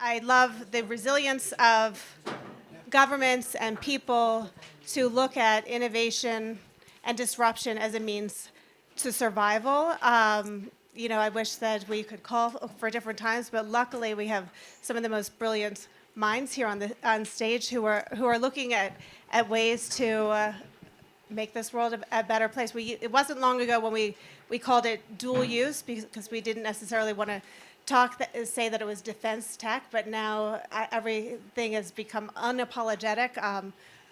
I love the resilience of governments and people to look at innovation and disruption as a means to survival. I wish that we could call for different times, but luckily we have some of the most brilliant minds here on stage who are looking at ways to make this world a better place. It wasn't long ago when we called it dual use because we didn't necessarily want to say that it was defense tech, but now everything has become unapologetic,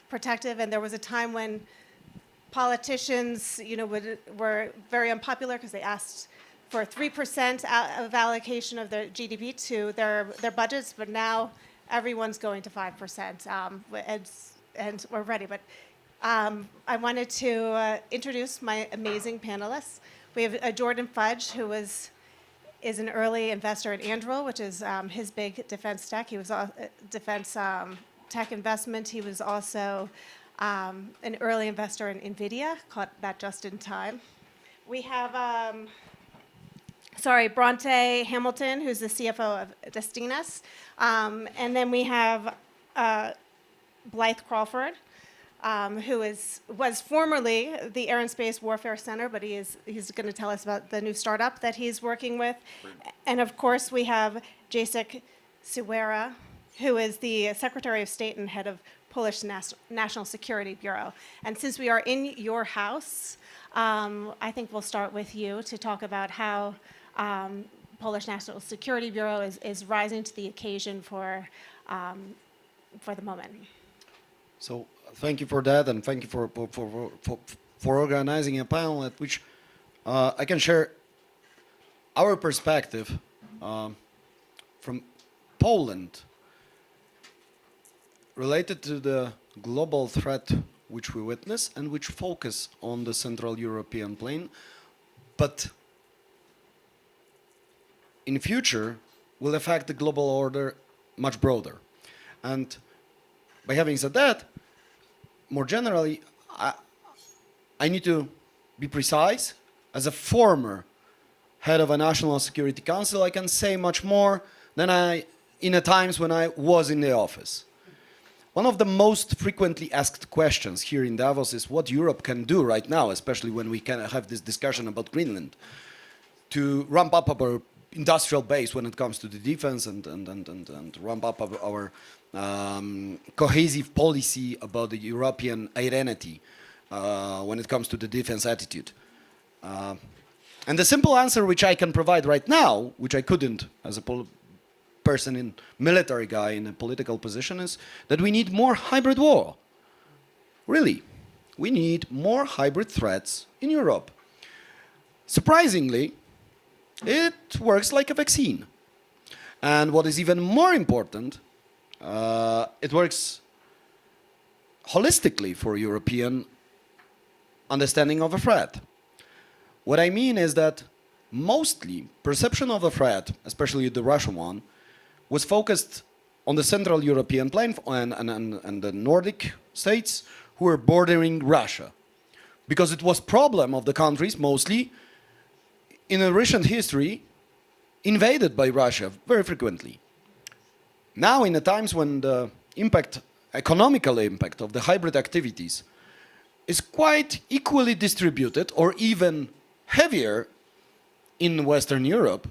protective, and there was a time when politicians, were very unpopular because they asked for 3% of allocation of their GDP to their budgets, but now everyone's going to 5%, and we're ready. But I wanted to introduce my amazing panelists. We have Jordan Fudge, who is an early investor in Anduril, which is his big defense tech. He was a defense tech investment. He was also an early investor in NVIDIA, caught that just in time. We have, Brontë Hamilton, who's the CFO of Destinus. And then we have Blythe Crawford, who was formerly the Air and Space Warfare Center, but he's going to tell us about the new startup that he's working with. And of course, we have Jacek Siewiera, who is the Secretary of State and head of Polish National Security Bureau. And since we are in your house, I think we'll start with you to talk about how Polish National Security Bureau is rising to the occasion for the moment. So thank you for that, and thank you for organizing a panel at which I can share our perspective from Poland related to the global threat which we witness and which focus on the Central European plane, but in future will affect the global order much broader. And by having said that, more generally, I need to be precise. As a former head of a National Security Council, I can say much more than in the times when I was in the office. One of the most frequently asked questions here in Davos is what Europe can do right now, especially when we can have this discussion about Greenland, to ramp up our industrial base when it comes to the defense and ramp up our cohesive policy about the European identity when it comes to the defense attitude. And the simple answer which I can provide right now, which I couldn't as a military guy in a political position, is that we need more hybrid war. Really, we need more hybrid threats in Europe. Surprisingly, it works like a vaccine. And what is even more important, it works holistically for European understanding of a threat. What I mean is that mostly perception of the threat, especially the Russian one, was focused on the Central European plain and the Nordic states who were bordering Russia. Because it was problem of the countries mostly in a recent history invaded by Russia very frequently. Now in the times when the economical impact of the hybrid activities is quite equally distributed or even heavier in Western Europe,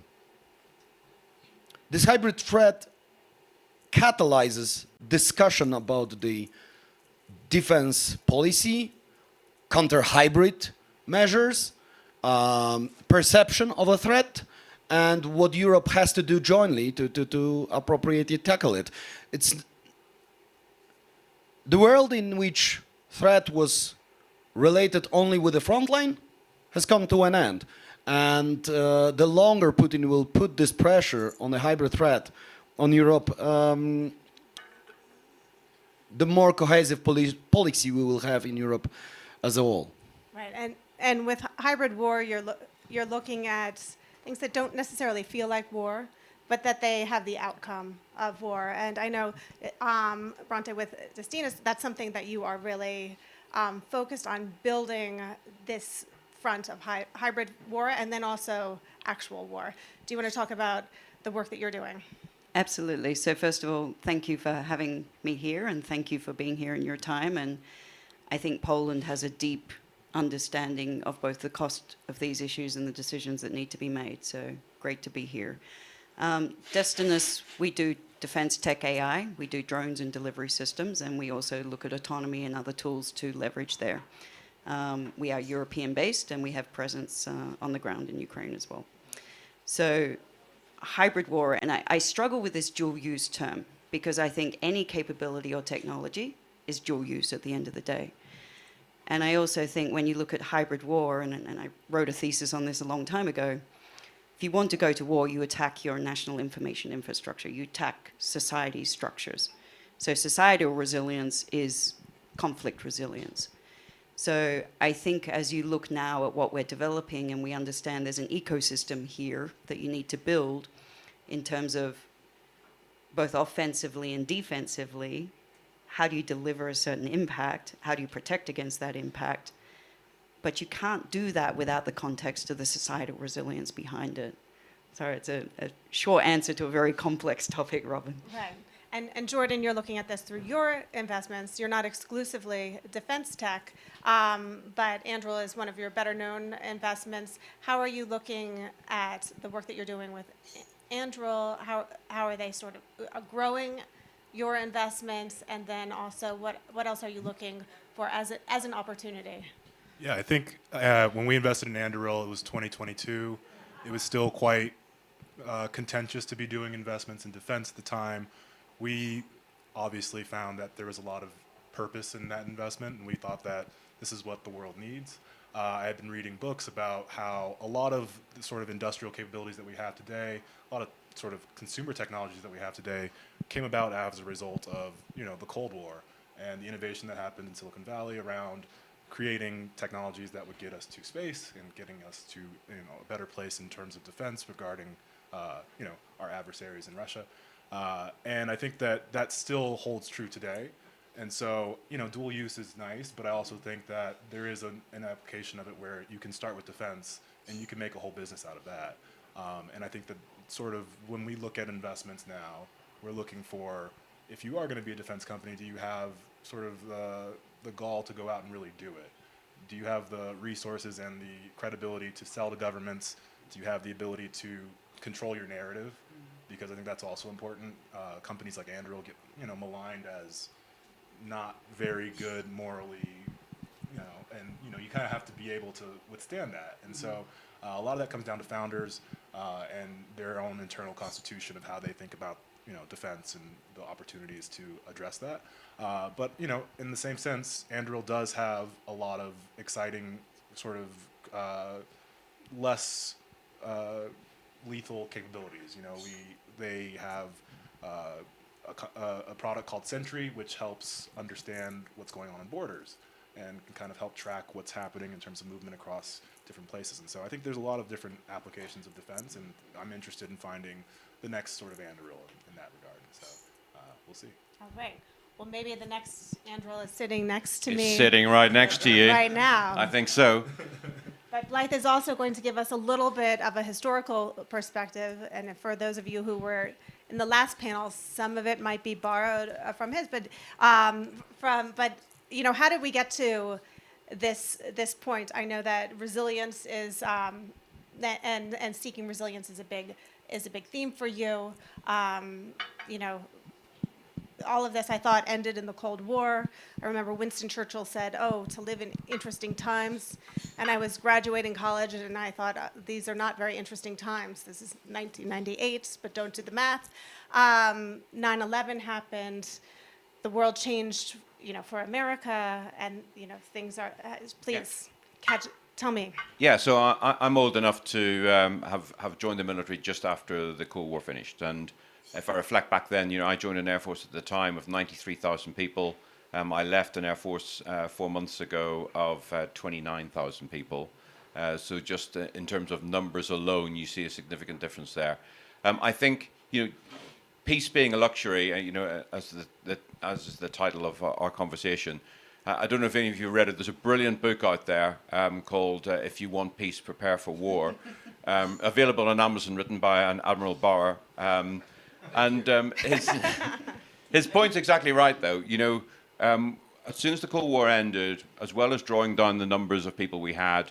this hybrid threat catalyzes discussion about the defense policy, counter-hybrid measures, perception of a threat, and what Europe has to do jointly to appropriately tackle it. It's the world in which threat was related only with the front line has come to an end. And the longer Putin will put this pressure on the hybrid threat on Europe, the more cohesive policy we will have in Europe as a whole. Right, and with hybrid war, you're looking at things that don't necessarily feel like war, but that they have the outcome of war. And I know, Brontë, with Destinus, that's something that you are really focused on building this front of hybrid war and then also actual war. Do you want to talk about the work that you're doing? Absolutely. So first of all, thank you for having me here, and thank you for being here in your time. And I think Poland has a deep understanding of both the cost of these issues and the decisions that need to be made. So great to be here. Destinus, we do defense tech AI, we do drones and delivery systems, and we also look at autonomy and other tools to leverage there. We are European-based, and we have presence on the ground in Ukraine as well. So hybrid war, and I struggle with this dual use term because I think any capability or technology is dual use at the end of the day. And I also think when you look at hybrid war, and I wrote a thesis on this a long time ago, if you want to go to war, you attack your national information infrastructure, you attack society structures. So societal resilience is conflict resilience. So I think as you look now at what we're developing, and we understand there's an ecosystem here that you need to build in terms of both offensively and defensively, how do you deliver a certain impact? How do you protect against that impact? But you can't do that without the context of the societal resilience behind it. Sorry, it's a short answer to a very complex topic, Robin. Right. And Jordan, you're looking at this through your investments. You're not exclusively defense tech, but Anduril is one of your better known investments. How are you looking at the work that you're doing with Anduril? How are they sort of growing your investments? And then also, what else are you looking for as an opportunity? Yeah, I think when we invested in Anduril, it was 2022. It was still quite contentious to be doing investments in defense at the time. We obviously found that there was a lot of purpose in that investment, and we thought that this is what the world needs. I had been reading books about how a lot of the sort of industrial capabilities that we have today, a lot of sort of consumer technologies that we have today, came about as a result of the Cold War and the innovation that happened in Silicon Valley around creating technologies that would get us to space and getting us to a better place in terms of defense regarding our adversaries in Russia. And I think that still holds true today. And so, dual use is nice, but I also think that there is an application of it where you can start with defense and you can make a whole business out of that. And I think that sort of when we look at investments now, we're looking for, if you are going to be a defense company, do you have sort of the gall to go out and really do it? Do you have the resources and the credibility to sell to governments? Do you have the ability to control your narrative? Because I think that's also important. Companies like Anduril get maligned as not very good morally, and you kind of have to be able to withstand that. And so a lot of that comes down to founders and their own internal constitution of how they think about defense and the opportunities to address that. But in the same sense, Anduril does have a lot of exciting sort of less lethal capabilities. They have a product called Sentry, which helps understand what's going on borders and can kind of help track what's happening in terms of movement across different places. And so I think there's a lot of different applications of defense, and I'm interested in finding the next sort of Anduril in that regard. So we'll see. All right. Well, maybe the next Anduril is sitting next to me. It's sitting right next to you. Right now. I think so. But Blythe is also going to give us a little bit of a historical perspective, and for those of you who were in the last panel, some of it might be borrowed from his. But how did we get to this point? I know that resilience is and seeking resilience is a big theme for you. All of this, I thought, ended in the Cold War. I remember Winston Churchill said, to live in interesting times. And I was graduating college, and I thought, these are not very interesting times. This is 1998, but don't do the math. 9/11 happened. The world changed, for America, and, things are, please, tell me. Yeah, so I'm old enough to have joined the military just after the Cold War finished. And if I reflect back then, I joined an Air Force at the time of 93,000 people. I left an Air Force 4 months ago of 29,000 people. So just in terms of numbers alone, you see a significant difference there. I think, peace being a luxury, as is the title of our conversation. I don't know if any of you read it. There's a brilliant book out there called If You Want Peace, Prepare for War, available on Amazon, written by an Admiral Bauer. And his point's exactly right, though. You know, as soon as the Cold War ended, as well as drawing down the numbers of people we had,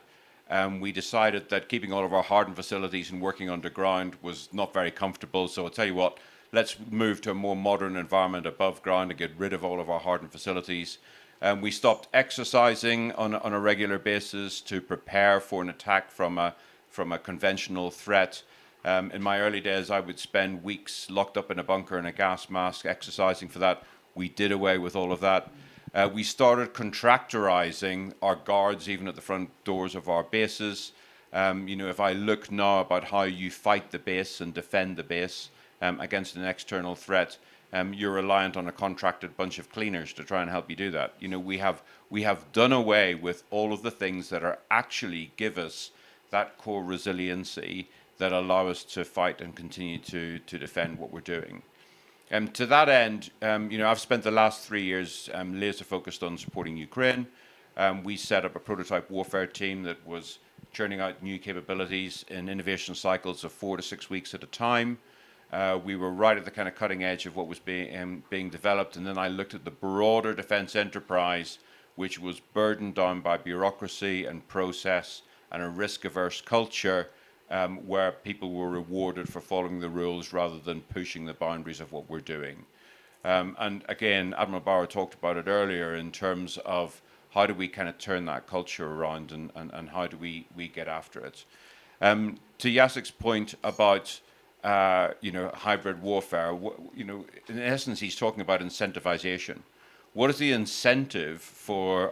we decided that keeping all of our hardened facilities and working underground was not very comfortable. So I'll tell you what, let's move to a more modern environment above ground and get rid of all of our hardened facilities. We stopped exercising on a regular basis to prepare for an attack from a conventional threat. In my early days, I would spend weeks locked up in a bunker in a gas mask exercising for that. We did away with all of that. We started contractorizing our guards even at the front doors of our bases. You know, if I look now about how you fight the base and defend the base against an external threat, you're reliant on a contracted bunch of cleaners to try and help you do that. You know, we have done away with all of the things that are actually give us that core resiliency that allow us to fight and continue to defend what we're doing. To that end, you know, I've spent the last 3 years laser focused on supporting Ukraine. We set up a prototype warfare team that was churning out new capabilities in innovation cycles of 4 to 6 weeks at a time. We were right at the kind of cutting edge of what was being developed, and then I looked at the broader defense enterprise, which was burdened down by bureaucracy and process and a risk-averse culture, where people were rewarded for following the rules rather than pushing the boundaries of what we're doing. And again, Admiral Bauer talked about it earlier in terms of how do we kind of turn that culture around and how do we get after it. To Jacek's point about you know, hybrid warfare, you know, in essence, he's talking about incentivization. What is the incentive for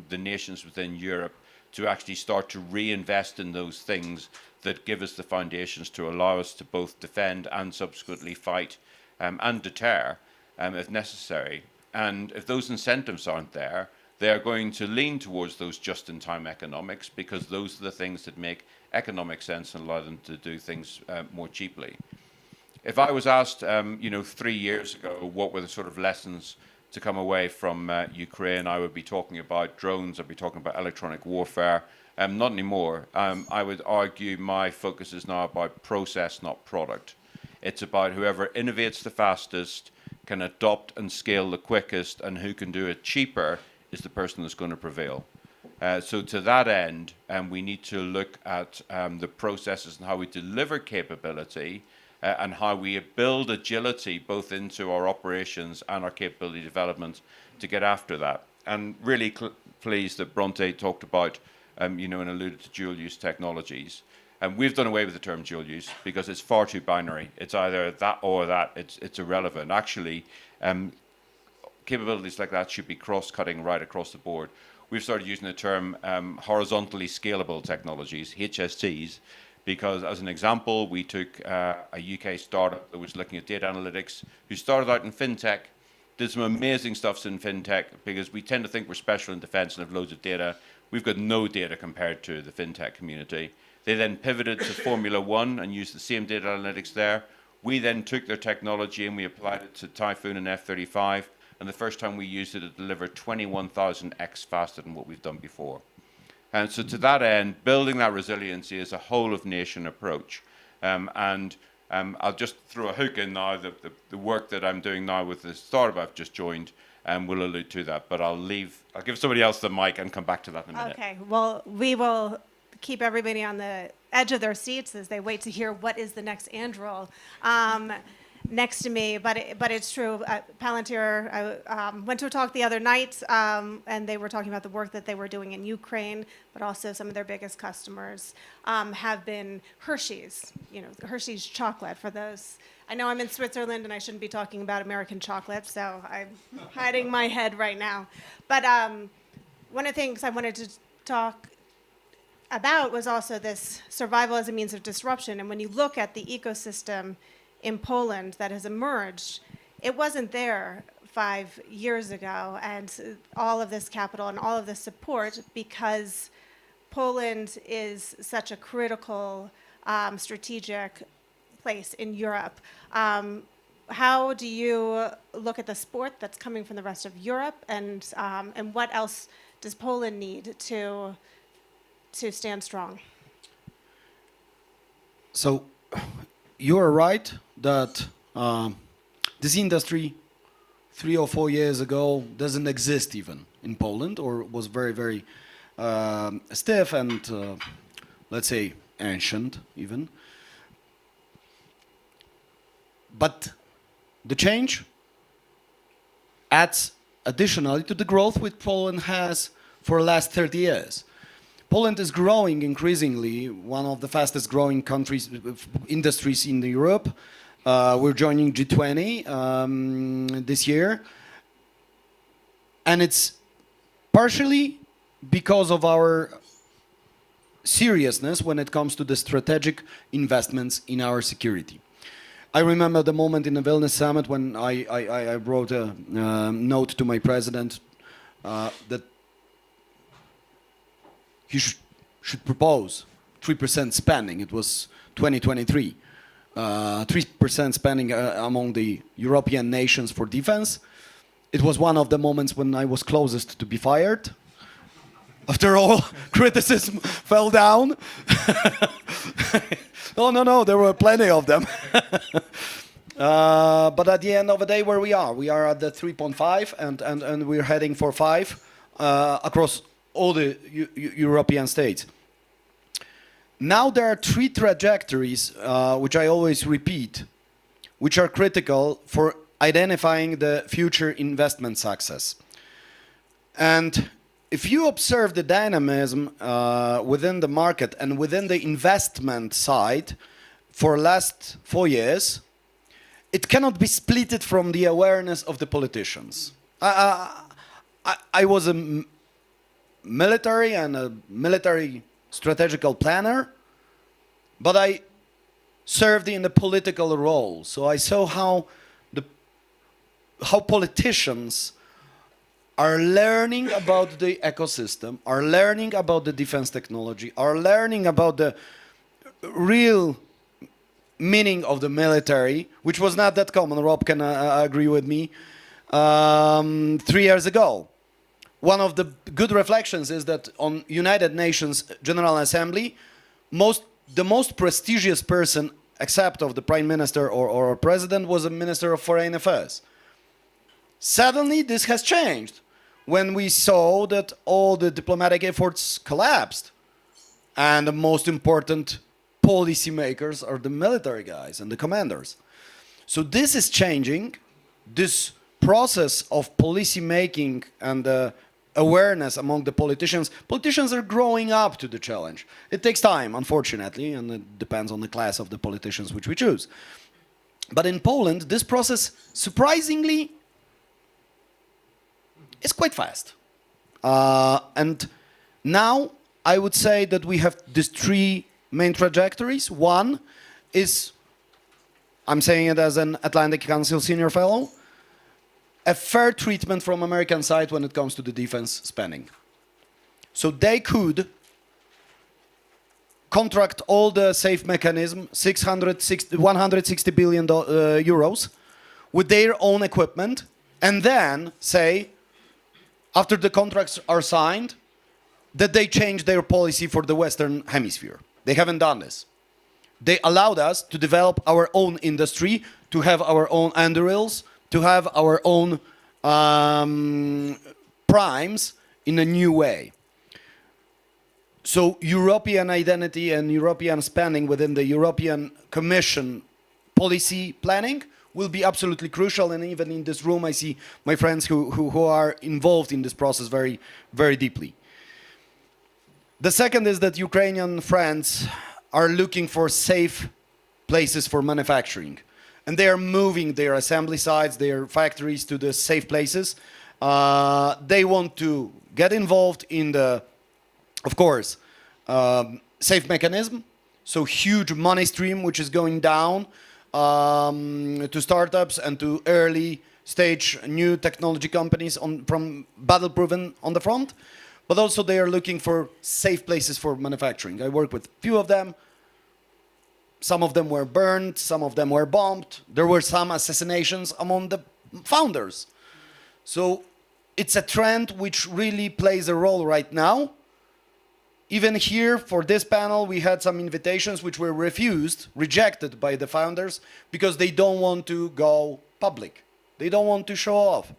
the nations within Europe to actually start to reinvest in those things that give us the foundations to allow us to both defend and subsequently fight and deter if necessary? And if those incentives aren't there, they are going to lean towards those just-in-time economics, because those are the things that make economic sense and allow them to do things more cheaply. If I was asked, you know, 3 years ago, what were the sort of lessons to come away from Ukraine, I would be talking about drones, I'd be talking about electronic warfare. Not anymore. I would argue my focus is now about process, not product. It's about whoever innovates the fastest, can adopt and scale the quickest, and who can do it cheaper is the person that's going to prevail. So to that end, we need to look at the processes and how we deliver capability and how we build agility both into our operations and our capability development to get after that. And really pleased that Brontë talked about you know, and alluded to dual-use technologies. And we've done away with the term dual use because it's far too binary. It's either that or that. It's irrelevant. Actually, capabilities like that should be cross-cutting right across the board. We've started using the term horizontally scalable technologies, HSTs, because as an example, we took a UK startup that was looking at data analytics, who started out in fintech, did some amazing stuff in fintech, because we tend to think we're special in defense and have loads of data. We've got no data compared to the fintech community. They then pivoted to Formula One and used the same data analytics there. We then took their technology and we applied it to Typhoon and F-35. And the first time we used it, it delivered 21,000x faster than what we've done before. And so to that end, building that resiliency is a whole-of-nation approach. I'll just throw a hook in now. The work that I'm doing now with the startup I've just joined will allude to that. But I'll give somebody else the mic and come back to that in a minute. Okay. Well, we will keep everybody on the edge of their seats as they wait to hear what is the next Androl next to me. But it's true. Palantir, I went to a talk the other night, and they were talking about the work that they were doing in Ukraine, but also some of their biggest customers have been Hershey's, you know, Hershey's chocolate. For those, I know I'm in Switzerland and I shouldn't be talking about American chocolate, so I'm hiding my head right now. But one of the things I wanted to talk about was also this survival as a means of disruption. And when you look at the ecosystem in Poland that has emerged, it wasn't there 5 years ago, and all of this capital and all of this support, because Poland is such a critical strategic place in Europe. How do you look at the support that's coming from the rest of Europe, and what else does Poland need to stand strong? So you are right that This industry 3 or 4 years ago doesn't exist even in Poland, or was very, very stiff and, let's say, ancient even. But the change adds additionally to the growth which Poland has for the last 30 years. Poland is growing increasingly, one of the fastest growing countries, industries in Europe. We're joining G20 this year. And it's partially because of our seriousness when it comes to the strategic investments in our security. I remember the moment in the Vilnius summit when I wrote a note to my president that he should propose 3% spending. It was 2023. 3% spending among the European nations for defense. It was one of the moments when I was closest to be fired. After all, criticism fell down. No, there were plenty of them. But at the end of the day, where we are at the 3.5, and we're heading for 5 across all the European states. Now there are 3 trajectories, which I always repeat, which are critical for identifying the future investment success. And if you observe the dynamism within the market and within the investment side for last 4 years, it cannot be splitted from the awareness of the politicians. I was a military and a military strategical planner, but I served in the political role. So I saw how politicians are learning about the ecosystem, are learning about the defense technology, are learning about the real meaning of the military, which was not that common. Rob can agree with me. 3 years ago. One of the good reflections is that on United Nations General Assembly, the most prestigious person, except of the Prime Minister or President, was a Minister of Foreign Affairs. Suddenly, this has changed when we saw that all the diplomatic efforts collapsed, and the most important policymakers are the military guys and the commanders. So this is changing. This process of policy making and awareness among the politicians. Politicians are growing up to the challenge. It takes time, unfortunately, and it depends on the class of the politicians which we choose. But in Poland, this process, surprisingly, is quite fast. And now I would say that we have these 3 main trajectories. One is, I'm saying it as an Atlantic Council senior fellow, a fair treatment from American side when it comes to the defense spending. So they could contract all the safe mechanism, 160 billion euros, with their own equipment, and then say, after the contracts are signed, that they change their policy for the Western Hemisphere. They haven't done this. They allowed us to develop our own industry, to have our own underils, to have our own primes in a new way. So European identity and European spending within the European Commission policy planning will be absolutely crucial. And even in this room, I see my friends who are involved in this process very, very deeply. The second is that Ukrainian friends are looking for safe places for manufacturing. And they are moving their assembly sites, their factories to the safe places. They want to get involved in the, of course, safe mechanism. So huge money stream which is going down to startups and to early stage new technology companies from battle-proven on the front. But also they are looking for safe places for manufacturing. I work with a few of them. Some of them were burned, some of them were bombed. There were some assassinations among the founders. So it's a trend which really plays a role right now. even here for this panel, we had some invitations which were rejected by the founders because they don't want to go public. They don't want to show off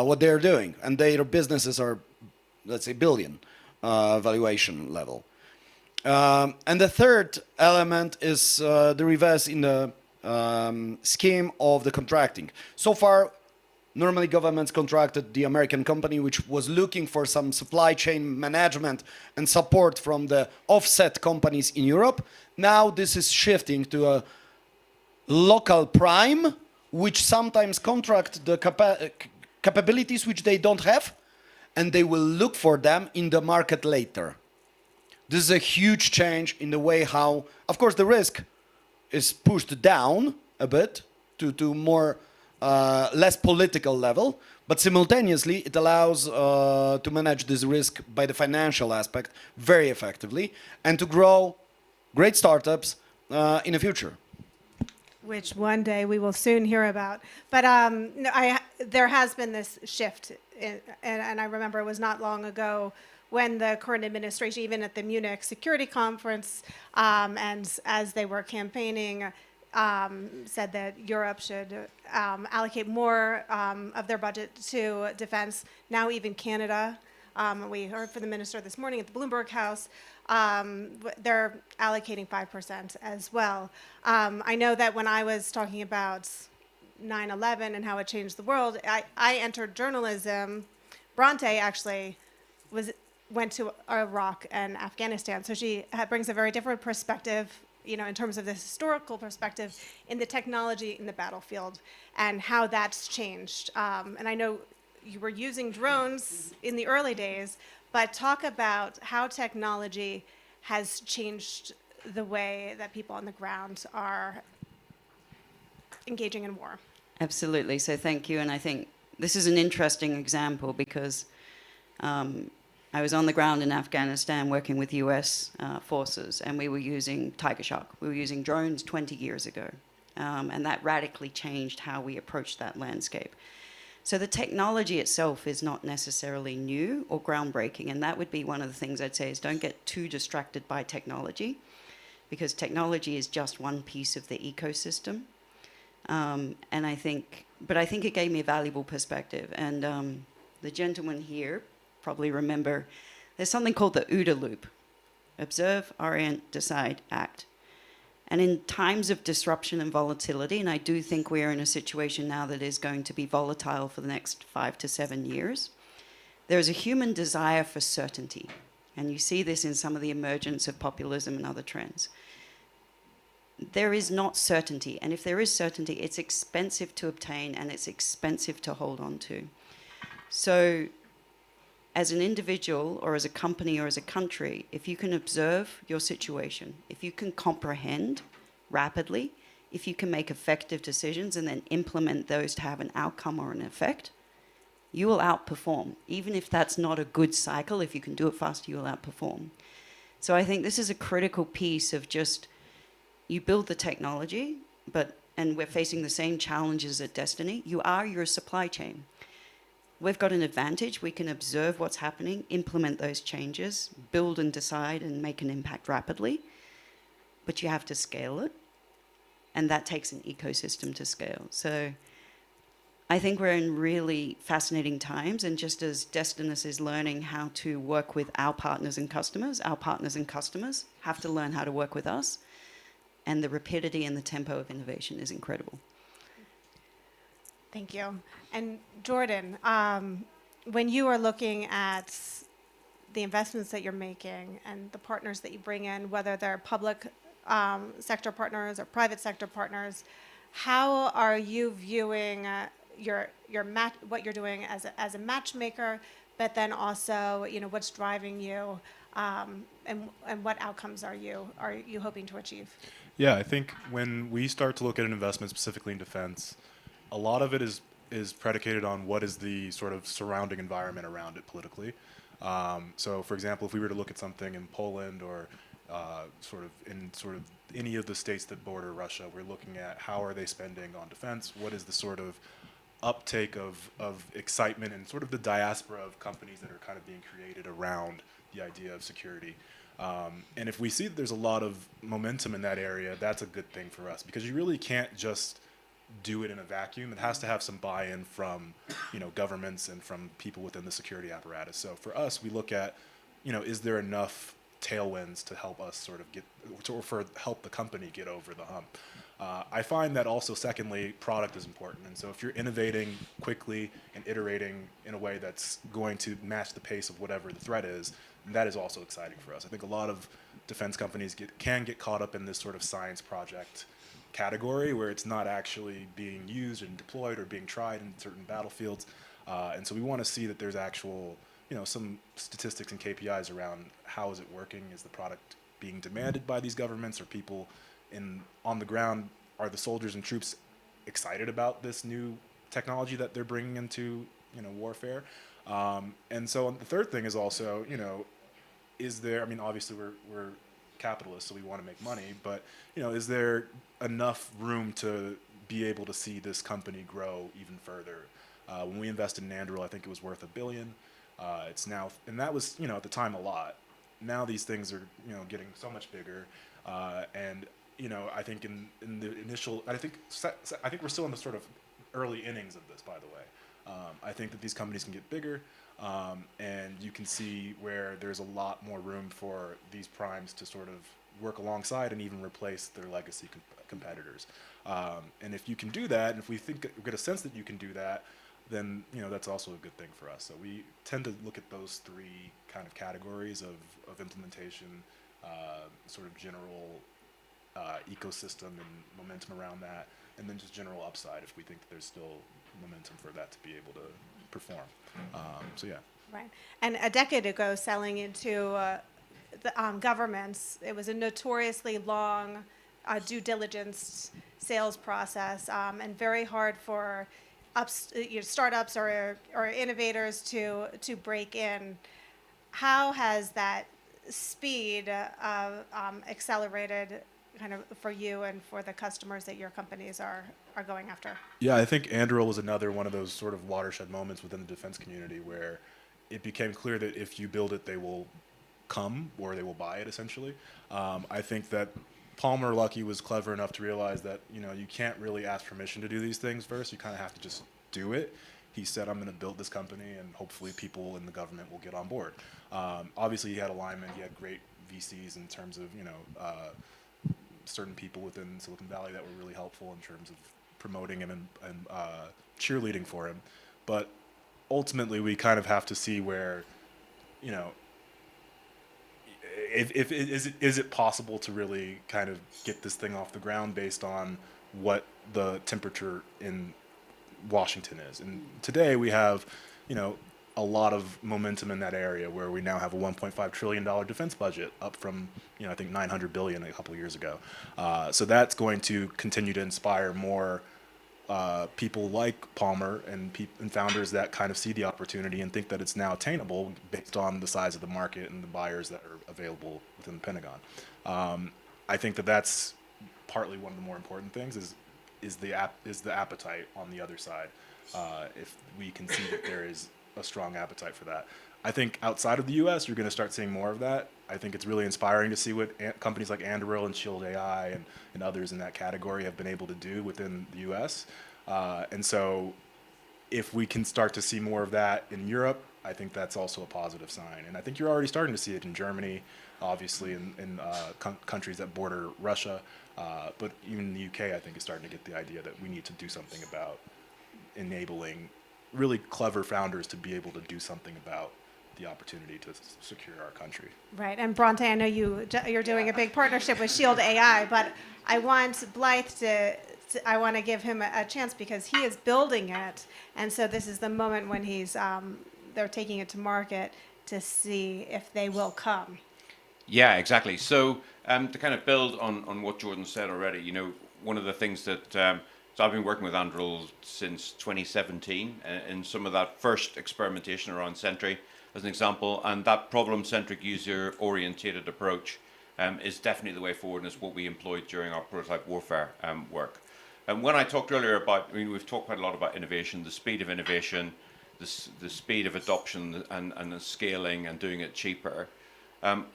what they're doing, and their businesses are, let's say, billion valuation level. And the third element is the reverse in the scheme of the contracting. So far, normally governments contracted the American company, which was looking for some supply chain management and support from the offset companies in Europe. Now this is shifting to a local prime, which sometimes contract the capabilities which they don't have, and they will look for them in the market later. This is a huge change in the way how, of course, the risk is pushed down a bit to more less political level, but simultaneously it allows to manage this risk by the financial aspect very effectively and to grow great startups in the future. Which one day we will soon hear about. But no, there has been this shift, and I remember it was not long ago when the current administration, even at the Munich Security Conference, and as they were campaigning, said that Europe should allocate more of their budget to defense. Now even Canada, we heard from the minister this morning at the Bloomberg House, they're allocating 5% as well. I know that when I was talking about 9/11 and how it changed the world, I entered journalism. Brontë actually went to Iraq and Afghanistan, so she brings a very different perspective, you know, in terms of the historical perspective in the technology in the battlefield and how that's changed. And I know you were using drones in the early days, but talk about how technology has changed the way that people on the ground are engaging in war. Absolutely. So thank you. And I think this is an interesting example because I was on the ground in Afghanistan working with US forces, and we were using Tiger Shark. We were using drones 20 years ago. And that radically changed how we approached that landscape. So the technology itself is not necessarily new or groundbreaking, and that would be one of the things I'd say is don't get too distracted by technology, because technology is just one piece of the ecosystem. And I think it gave me a valuable perspective. And the gentleman here probably remember there's something called the OODA loop: observe, orient, decide, act. And in times of disruption and volatility, and I do think we're in a situation now that is going to be volatile for the next 5 to 7 years, there is a human desire for certainty. And you see this in some of the emergence of populism and other trends. There is not certainty. And if there is certainty, it's expensive to obtain and it's expensive to hold on to. So as an individual or as a company or as a country, if you can observe your situation, if you can comprehend rapidly, if you can make effective decisions and then implement those to have an outcome or an effect, you will outperform. Even if that's not a good cycle, if you can do it faster, you will outperform. So I think this is a critical piece of just, you build the technology, and we're facing the same challenges at Destiny. You are your supply chain. We've got an advantage. We can observe what's happening, implement those changes, build and decide and make an impact rapidly. But you have to scale it. And that takes an ecosystem to scale. So I think we're in really fascinating times. And just as Destinus is learning how to work with our partners and customers have to learn how to work with us. And the rapidity and the tempo of innovation is incredible. Thank you. And Jordan, when you are looking at the investments that you're making and the partners that you bring in, whether they're public sector partners or private sector partners, how are you viewing what you're doing as a matchmaker, but then also, you know, what's driving you, and what outcomes are you hoping to achieve? Yeah, I think when we start to look at an investment specifically in defense, a lot of it is predicated on what is the sort of surrounding environment around it politically. So, for example, if we were to look at something in Poland or sort of any of the states that border Russia, we're looking at how are they spending on defense, what is the sort of uptake of excitement and sort of the diaspora of companies that are kind of being created around the idea of security. And if we see that there's a lot of momentum in that area, that's a good thing for us, because you really can't just do it in a vacuum. It has to have some buy-in from, governments and from people within the security apparatus. So for us, we look at, is there enough tailwinds to help us sort of help the company get over the hump? I find that also, secondly, product is important. And so if you're innovating quickly and iterating in a way that's going to match the pace of whatever the threat is, that is also exciting for us. I think a lot of defense companies can get caught up in this sort of science project category where it's not actually being used and deployed or being tried in certain battlefields. And so we want to see that there's actual, some statistics and KPIs around how is it working? Is the product being demanded by these governments or people on the ground? Are the soldiers and troops excited about this new technology that they're bringing into, warfare? And so the third thing is also, is there, obviously we're capitalists, so we want to make money, but, is there enough room to be able to see this company grow even further? When we invested in Anduril, I think it was worth $1 billion. It's now, and that was, at the time a lot. Now these things are, getting so much bigger. And, I think in the initial, I think we're still in the sort of early innings of this, by the way. I think that these companies can get bigger, and you can see where there's a lot more room for these primes to sort of work alongside and even replace their legacy competitors. And if you can do that, and if we get a sense that you can do that, then that's also a good thing for us. So we tend to look at those three kind of categories of implementation, sort of general ecosystem and momentum around that, and then just general upside if we think that there's still momentum for that to be able to perform. So yeah. Right. And a decade ago, selling into the governments, it was a notoriously long due diligence sales process, and very hard for startups or innovators to break in. How has that speed accelerated kind of for you and for the customers that your companies are going after? Yeah, I think Anduril was another one of those sort of watershed moments within the defense community where it became clear that if you build it, they will come or they will buy it, essentially. I think that Palmer Luckey was clever enough to realize that, you can't really ask permission to do these things first. You kind of have to just do it. He said, I'm going to build this company and hopefully people in the government will get on board. Obviously, he had alignment. He had great VCs in terms of, certain people within Silicon Valley that were really helpful in terms of promoting him and cheerleading for him. But ultimately, we kind of have to see where, is it possible to really kind of get this thing off the ground based on what the temperature in Washington is? And today we have, a lot of momentum in that area where we now have a $1.5 trillion defense budget, up from, I think $900 billion a couple of years ago. So that's going to continue to inspire more people like Palmer and founders that kind of see the opportunity and think that it's now attainable based on the size of the market and the buyers that are available within the Pentagon. I think that that's partly one of the more important things is the appetite on the other side. If we can see that there is a strong appetite for that. I think outside of the U.S., you're going to start seeing more of that. I think it's really inspiring to see what companies like Anduril and Shield AI and others in that category have been able to do within the U.S. And so if we can start to see more of that in Europe, I think that's also a positive sign. And I think you're already starting to see it in Germany, obviously in countries that border Russia. But even the UK, I think, is starting to get the idea that we need to do something about enabling really clever founders to be able to do something about the opportunity to secure our country. Right, and Brontë, I know you're doing a big partnership with Shield AI, but I want Blythe I want to give him a chance because he is building it, and so this is the moment when they're taking it to market to see if they will come. Yeah, exactly. So to kind of build on what Jordan said already, one of the things that so I've been working with Anduril since 2017 in some of that first experimentation around Sentry, as an example, and that problem-centric, user-orientated approach is definitely the way forward, and is what we employed during our prototype warfare work. And when I talked earlier about, we've talked quite a lot about innovation, the speed of innovation, the speed of adoption and the scaling and doing it cheaper.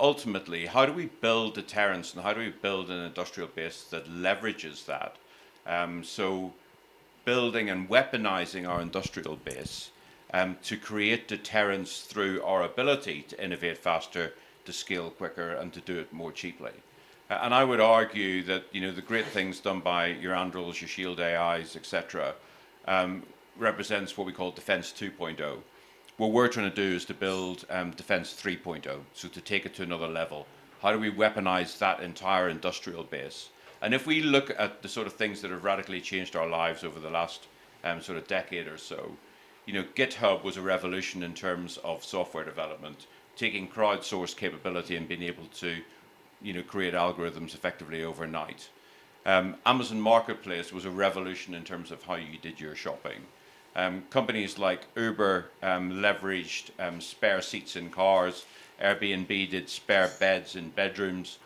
Ultimately, how do we build deterrence and how do we build an industrial base that leverages that? So building and weaponizing our industrial base to create deterrence through our ability to innovate faster, to scale quicker, and to do it more cheaply. And I would argue that the great things done by your Andurils, your Shield AIs, etc., represents what we call Defense 2.0. What we're trying to do is to build Defense 3.0, so to take it to another level. How do we weaponize that entire industrial base? And if we look at the sort of things that have radically changed our lives over the last sort of decade or so, GitHub was a revolution in terms of software development, taking crowdsourced capability and being able to create algorithms effectively overnight. Amazon Marketplace was a revolution in terms of how you did your shopping. Companies like Uber leveraged spare seats in cars. Airbnb did spare beds in bedrooms.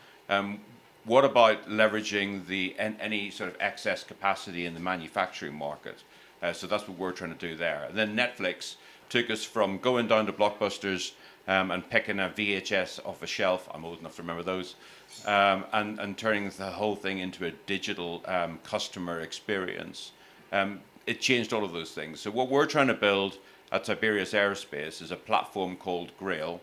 What about leveraging any sort of excess capacity in the manufacturing market? So that's what we're trying to do there. And then Netflix took us from going down to Blockbusters and picking a VHS off a shelf, I'm old enough to remember those, and turning the whole thing into a digital customer experience. It changed all of those things. So what we're trying to build at Tiberius Aerospace is a platform called Grail.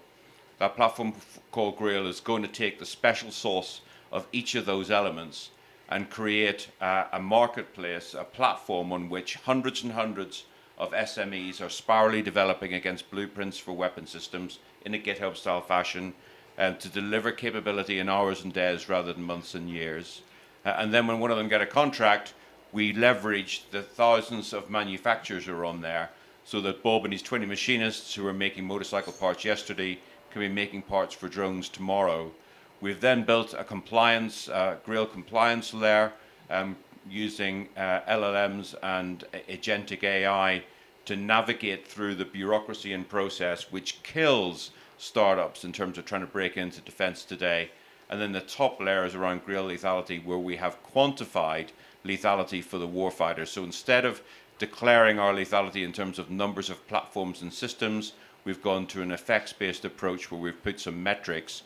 That platform called Grail is going to take the special sauce of each of those elements and create a marketplace, a platform on which hundreds and hundreds of SMEs are spirally developing against blueprints for weapon systems in a GitHub-style fashion to deliver capability in hours and days rather than months and years. And then when one of them get a contract, we leverage the thousands of manufacturers who are on there so that Bob and his 20 machinists who were making motorcycle parts yesterday can be making parts for drones tomorrow. We've then built a compliance, Grail compliance layer using LLMs and agentic AI to navigate through the bureaucracy and process which kills startups in terms of trying to break into defense today. And then the top layer is around Grail lethality, where we have quantified lethality for the warfighter. So instead of declaring our lethality in terms of numbers of platforms and systems, we've gone to an effects-based approach where we've put some metrics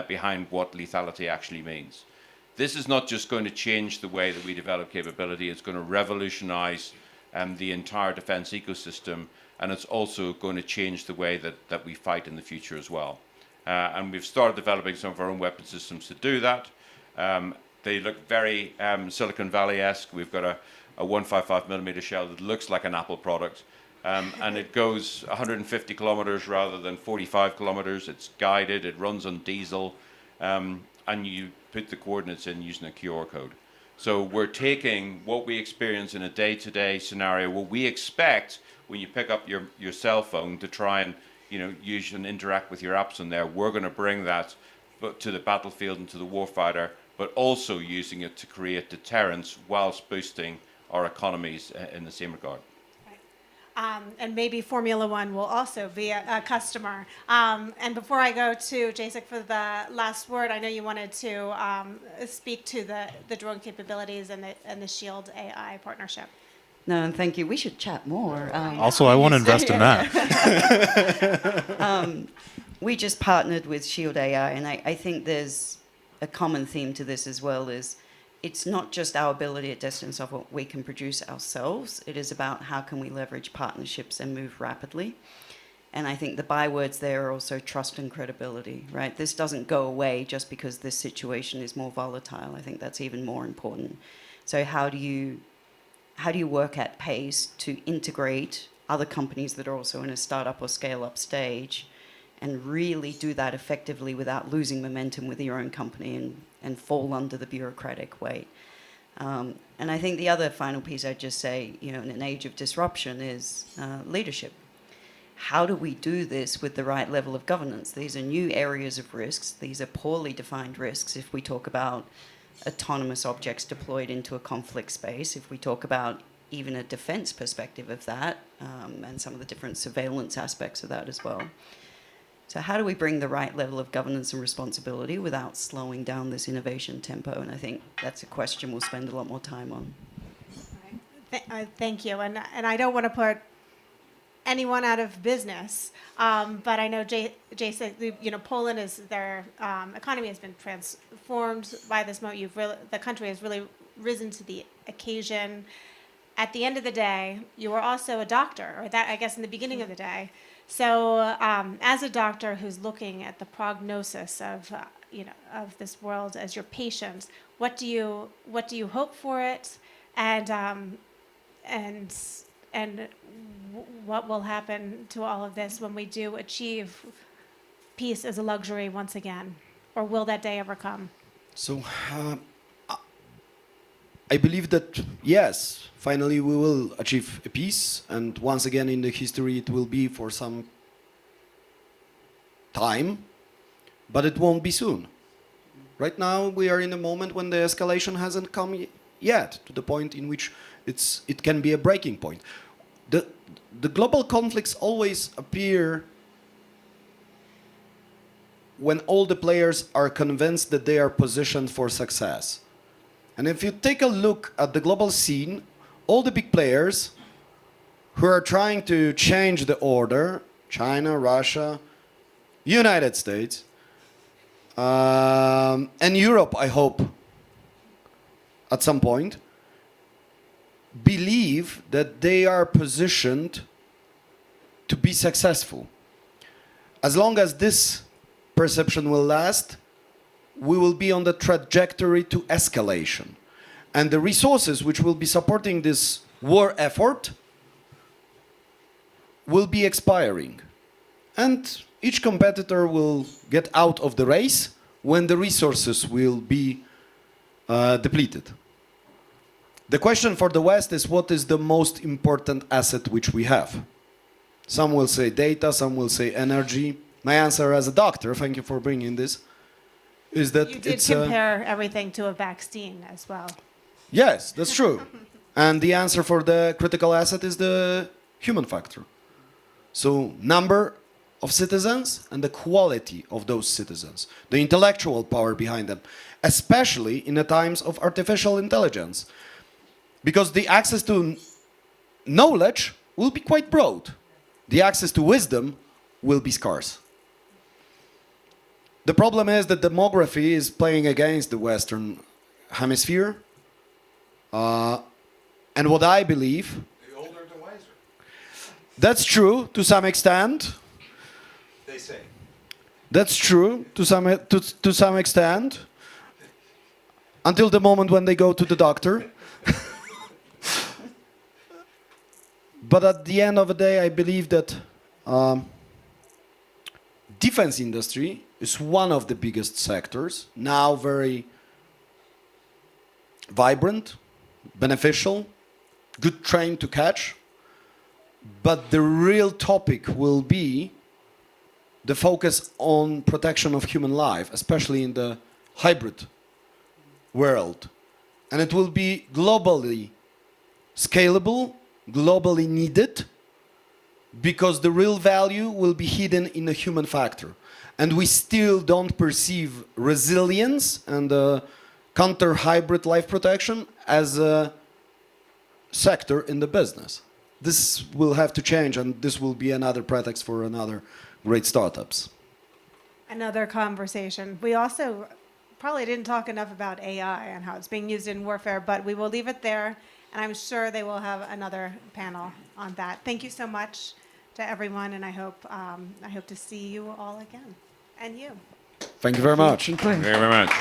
behind what lethality actually means. This is not just going to change the way that we develop capability, it's going to revolutionize the entire defense ecosystem, and it's also going to change the way that we fight in the future as well. And we've started developing some of our own weapon systems to do that. They look very Silicon Valley-esque. We've got a 155mm shell that looks like an Apple product. And it goes 150 kilometers rather than 45 kilometers. It's guided, it runs on diesel, and you put the coordinates in using a QR code. So we're taking what we experience in a day-to-day scenario, what we expect when you pick up your cell phone to try and use and interact with your apps on there. We're going to bring that to the battlefield and to the warfighter, but also using it to create deterrence whilst boosting our economies in the same regard. And maybe Formula One will also be a customer. And before I go to Jacek for the last word, I know you wanted to speak to the drone capabilities and the Shield AI partnership. No, and thank you. We should chat more. Also, I want to invest in that. We just partnered with Shield AI, and I think there's a common theme to this as well, is it's not just our ability at Destinus of what we can produce ourselves. It is about how can we leverage partnerships and move rapidly. And I think the bywords there are also trust and credibility, right? This doesn't go away just because this situation is more volatile. I think that's even more important. So how do you work at pace to integrate other companies that are also in a startup or scale-up stage and really do that effectively without losing momentum with your own company and fall under the bureaucratic weight? And I think the other final piece I'd just say, in an age of disruption is leadership. How do we do this with the right level of governance? These are new areas of risks. These are poorly defined risks if we talk about autonomous objects deployed into a conflict space, if we talk about even a defense perspective of that, and some of the different surveillance aspects of that as well. So how do we bring the right level of governance and responsibility without slowing down this innovation tempo? And I think that's a question we'll spend a lot more time on. Thank you, and I don't want to put anyone out of business, but I know Jacek, Poland is their economy has been transformed by this moment. The country has really risen to the occasion. At the end of the day, you were also a doctor, or that I guess in the beginning of the day. So, as a doctor who's looking at the prognosis of of this world as your patient, what do you hope for it, and what will happen to all of this when we do achieve peace as a luxury once again, or will that day ever come? So I believe that yes, finally we will achieve a peace, and once again in the history it will be for some time, but it won't be soon. Right now we are in a moment when the escalation hasn't come yet to the point in which it can be a breaking point. The global conflicts always appear when all the players are convinced that they are positioned for success. And if you take a look at the global scene, all the big players who are trying to change the order, China, Russia, United States, and Europe, I hope, at some point, believe that they are positioned to be successful. As long as this perception will last, we will be on the trajectory to escalation. And the resources which will be supporting this war effort will be expiring. And each competitor will get out of the race when the resources will be depleted. The question for the West is, what is the most important asset which we have? Some will say data, some will say energy. My answer as a doctor, thank you for bringing this, is that You did compare everything to a vaccine as well. Yes, that's true. And the answer for the critical asset is the human factor. So number of citizens and the quality of those citizens, the intellectual power behind them, especially in the times of artificial intelligence. Because the access to knowledge will be quite broad. The access to wisdom will be scarce. The problem is that demography is playing against the Western Hemisphere. And what I believe... The older, the wiser. That's true to some extent. They say. That's true to some extent. Until the moment when they go to the doctor. But at the end of the day, I believe that defense industry is one of the biggest sectors, now very vibrant, beneficial, good train to catch. But the real topic will be the focus on protection of human life, especially in the hybrid world. And it will be globally scalable, globally needed, because the real value will be hidden in the human factor. And we still don't perceive resilience and counter-hybrid life protection as a sector in the business. This will have to change, and this will be another pretext for another great startups. Another conversation. We also probably didn't talk enough about AI and how it's being used in warfare, but we will leave it there, and I'm sure they will have another panel on that. Thank you so much to everyone, and I hope to see you all again, and you. Thank you very much. Dziękuję. Thank you very much.